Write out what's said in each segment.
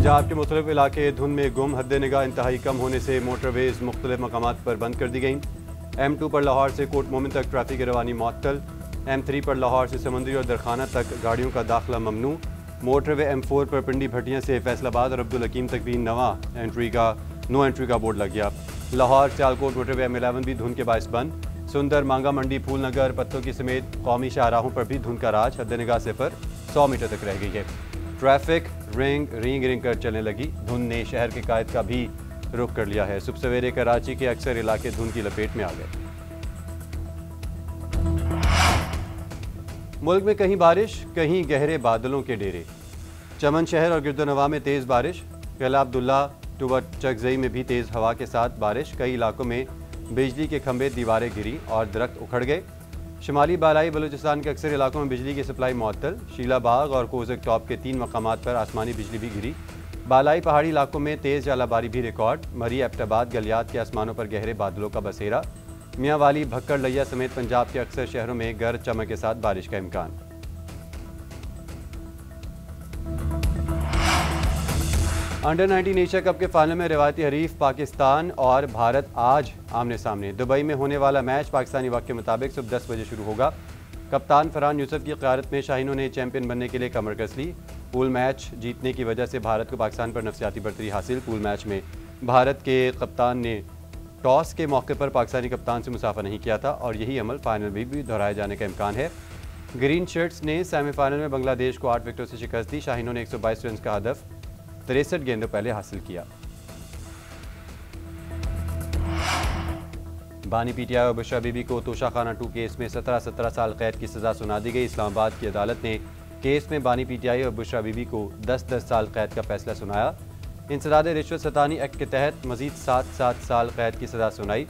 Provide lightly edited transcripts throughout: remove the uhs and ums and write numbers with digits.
पंजाब के मुख्तलिफ इलाके धुंध में गुम, हद निगाह इंतहाई कम होने से मोटरवेज मुख्तलिफ मकामात पर बंद कर दी गई। M2 पर लाहौर से कोट मोमिन तक ट्रैफिक रवानी मुअत्तल। M3 पर लाहौर से समंदरी और दरखाना तक गाड़ियों का दाखिला ममनू। मोटरवे M4 पर पिंडी भटियां से फैसलाबाद और अब्दुल हकीम तक भी नो एंट्री का बोर्ड लग गया। लाहौर सियालकोट मोटरवे M11 भी धुंध के बायस बंद। सुंदर, मांगा मंडी, फूल नगर, पत्तों की समेत कौमी शाहराहों पर भी धुंध का राज, हद निगाह से पर 100 मीटर तक रह गई है। ट्रैफिक रिंग कर चलने लगी। धुंध ने शहर के कायद का भी रुख कर लिया है। सुबह सवेरे कराची के अक्सर इलाके धुंध की लपेट में आ गए। मुल्क में कहीं बारिश, कहीं गहरे बादलों के डेरे। चमन शहर और गिरदोनवा में तेज़ बारिश। कैला अब्दुल्ला टू चकजई में भी तेज़ हवा के साथ बारिश। कई इलाकों में बिजली के खंभे, दीवारें गिरी और दरख्त उखड़ गए। शुमाली बालाई बलूचिस्तान के अक्सर इलाकों में बिजली की सप्लाई मुअत्तल। शीला बाग और कोज़क टॉप के 3 मकामात पर आसमानी बिजली भी गिरी। बालाई पहाड़ी इलाकों में तेज़ जालाबारी भी रिकॉर्ड। मरी, एबटाबाद, गलियात के आसमानों पर गहरे बादलों का बसेरा। मियाँ वाली, भक्कड़, लिया समेत पंजाब के अक्सर शहरों में गरज चमक के साथ बारिश का इम्कान। अंडर 19 एशिया कप के फाइनल में रिवायती हरीफ पाकिस्तान और भारत आज आमने सामने। दुबई में होने वाला मैच पाकिस्तानी वक्त के मुताबिक सुबह 10 बजे शुरू होगा। कप्तान फरहान यूसुफ की क़यादत में शाहीनों ने चैंपियन बनने के लिए कमर कस ली। पूल मैच जीतने की वजह से भारत को पाकिस्तान पर नफसियाती बढ़तरी हासिल। पूल मैच में भारत के कप्तान ने टॉस के मौके पर पाकिस्तानी कप्तान से मुसाफा नहीं किया था और यही अमल फाइनल में भी दोहराए जाने का इम्कान है। ग्रीन शर्ट्स ने सेमीफाइनल में बांग्लादेश को 8 विकेटों से शिकस्त दी। शाहीनों ने 122 रन का हदफ 63 गेंदों पहले हासिल किया। बानी पीटीआई और बुशरा बीबी को तोशाखाना 2 केस में 17 साल कैद की सजा सुना दी गई। इस्लामाबाद की अदालत ने केस में बानी पीटीआई और बुशरा बीबी को 10 साल कैद का फैसला सुनाया। इंसदाद रिश्वत सतानी एक्ट के तहत मजीद 7 साल कैद की सजा सुनाई।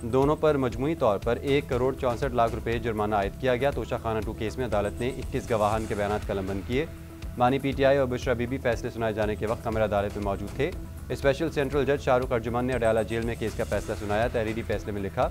दोनों पर मजमूई तौर पर 1 करोड़ 64 लाख रुपए जुर्माना आयद किया गया। तोशाखाना 2 केस में अदालत ने 21 गवाहान के बयान कलमबंद किए। बानी पीटीआई और बुशरा बीबी फैसले सुनाए जाने के वक्त अमर अदालत में मौजूद थे। स्पेशल सेंट्रल जज शाहरुख अर्जुमन ने अडयाला जेल में केस का फैसला सुनाया। तहरीरी फैसले में लिखा,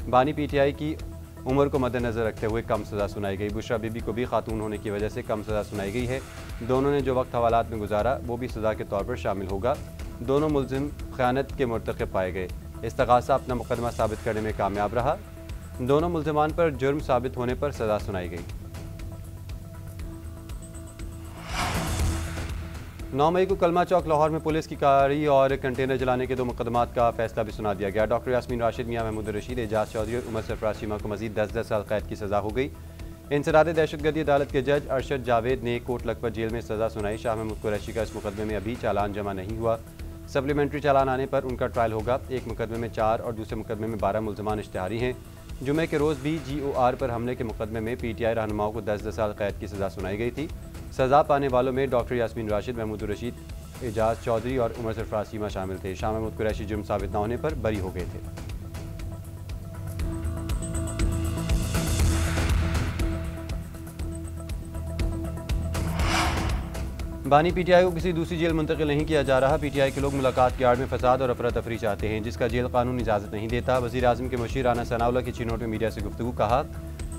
बानी पीटीआई की उम्र को मद्देनजर रखते हुए कम सज़ा सुनाई गई। बुशरा बीबी को भी खातून होने की वजह से कम सज़ा सुनाई गई है। दोनों ने जो वक्त हवालात में गुजारा वो भी सज़ा के तौर पर शामिल होगा। दोनों मुल्जिम ख़यानत के मुर्तकिब पाए गए। इस्तग़ासा अपना मुकदमा साबित करने में कामयाब रहा। दोनों मुल्जिमान पर जुर्म साबित होने पर सज़ा सुनाई गई। 9 मई को कलमा चौक लाहौर में पुलिस की कारी और कंटेनर जलाने के 2 मुकदमात का फैसला भी सुना दिया गया। डॉक्टर यास्मीन राशिद, मियां महमूद रशीद, एजाज चौधरी और उमर सरफराज चीमा को मजीद 10 साल कैद की सज़ा हो गई। इंसदाद दहशतगर्दी अदालत के जज अरशद जावेद ने कोट लखपत जेल में सज़ा सुनाई। शाह महमूद कुरैशी का इस मुकदमे में अभी चालान जमा नहीं हुआ। सप्लीमेंट्री चालान आने पर उनका ट्रायल होगा। एक मुकदमे में 4 और दूसरे मुकदमे में 12 मुल्ज़मान इश्तिहारी हैं। जुमे के रोज़ भी GOR पर हमले के मुकदमे में PTI रहनुमाओं को 10 साल कैद की सज़ा सुनाई गई थी। सज़ा पाने वालों में डॉक्टर यास्मीन राशिद, महमूद रशीद, एजाज चौधरी और उमर सरफराज चीमा शामिल थे। शाह महमूद कुरैशी जुर्म साबित न होने पर बरी हो गए थे। बानी पीटीआई को किसी दूसरी जेल मुंतकिल नहीं किया जा रहा। पीटीआई के लोग मुलाकात के आड़ में फसाद और अफरा तफरी चाहते हैं, जिसका जेल कानून इजाज़त नहीं देता। वज़ीर आज़म के मुशीर राना सनाउल्लाह की चिनौट में मीडिया से गुफ्तगू। कहा,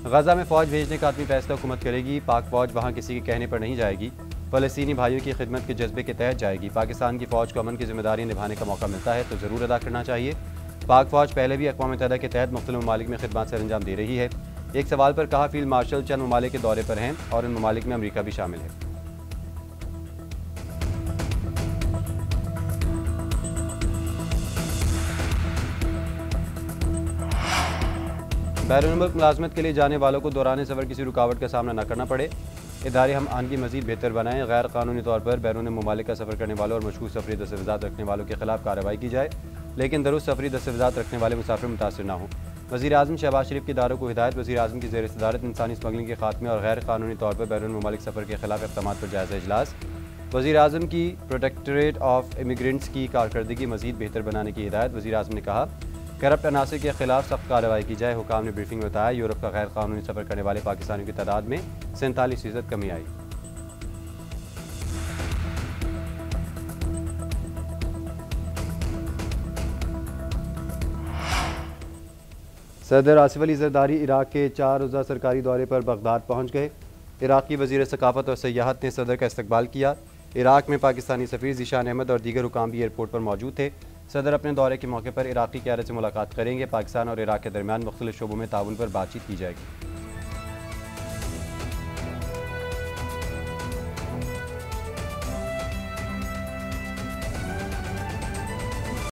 गजा में फ़ौज भेजने का आदमी फैसला हुकूमत करेगी। पाक फ़ौज वहाँ किसी के कहने पर नहीं जाएगी, फ़लस्तीनी भाइयों की खिदमत के जज्बे के तहत जाएगी। पाकिस्तान की फ़ौज को अमन की जिम्मेदारी निभाने का मौका मिलता है तो ज़रूर अदा करना चाहिए। पाक फ़ौज पहले भी अक़वाम मुत्तहिदा के तहत मुख्तलिफ ममालिक में खिदमत सर अंजाम दे रही है। एक सवाल पर कहा, फील्ड मार्शल चंद ममालिक के दौरे पर हैं और इन ममालिक में अमरीका भी शामिल है। बैरून मुल्क मुलाजमत के लिए जाने वालों को दौरान सफ़र किसी रुकावट का सामना न करना पड़े। इदारे हम आनगी मज़ीद बेहतर बनाएँ। गैर कानूनी तौर पर बैरून मुमालिक का सफ़र करने वालों और मशकूक सफरी दस्तावेज़ात रखने वालों के खिलाफ कार्रवाई की जाए, लेकिन दुरुस्त सफरी दस्तावेज़ात रखने वाले मुसाफिर मुतासर न हों। वज़ीर आज़म शहबाज शरीफ के इदारों को हिदायत। वज़ीर आज़म की ज़ेर सदारत इंसानी स्मगलिंग के खात्मे और गैर कानूनी तौर पर बैरून मुमालिक सफ़र के खिलाफ इक़दामात पर जायज़ा इजलास। वज़ीर आज़म की प्रोटेक्टरेट ऑफ इमिग्रेंट्स की कारकर्दगी मज़ीद बेहतर बनाने की हिदायत। वज़ीर आज़म ने कहा, करप्ट अनासर के खिलाफ सख्त कार्रवाई की जाए। हुकाम ने ब्रीफिंग में बताया, यूरोप का गैर कानूनी सफ़र करने वाले पाकिस्तानियों की तादाद में 47% कमी आई। सदर आसिफ अली जरदारी इराक के 4 रोज़ा सरकारी दौरे पर बगदाद पहुँच गए। इराक़ी वज़ीर सकाफ़त और सयाहत ने सदर का इस्तकबाल किया। इराक में पाकिस्तानी सफ़ीर ज़ीशान अहमद और दीगर हुकाम भी एयरपोर्ट पर मौजूद थे। सदर अपने दौरे के मौके पर इराक़ी क़यादत से मुलाकात करेंगे। पाकिस्तान और इराक के दरमियान मुख्तलिफ शोबों में ताउन पर बातचीत की जाएगी।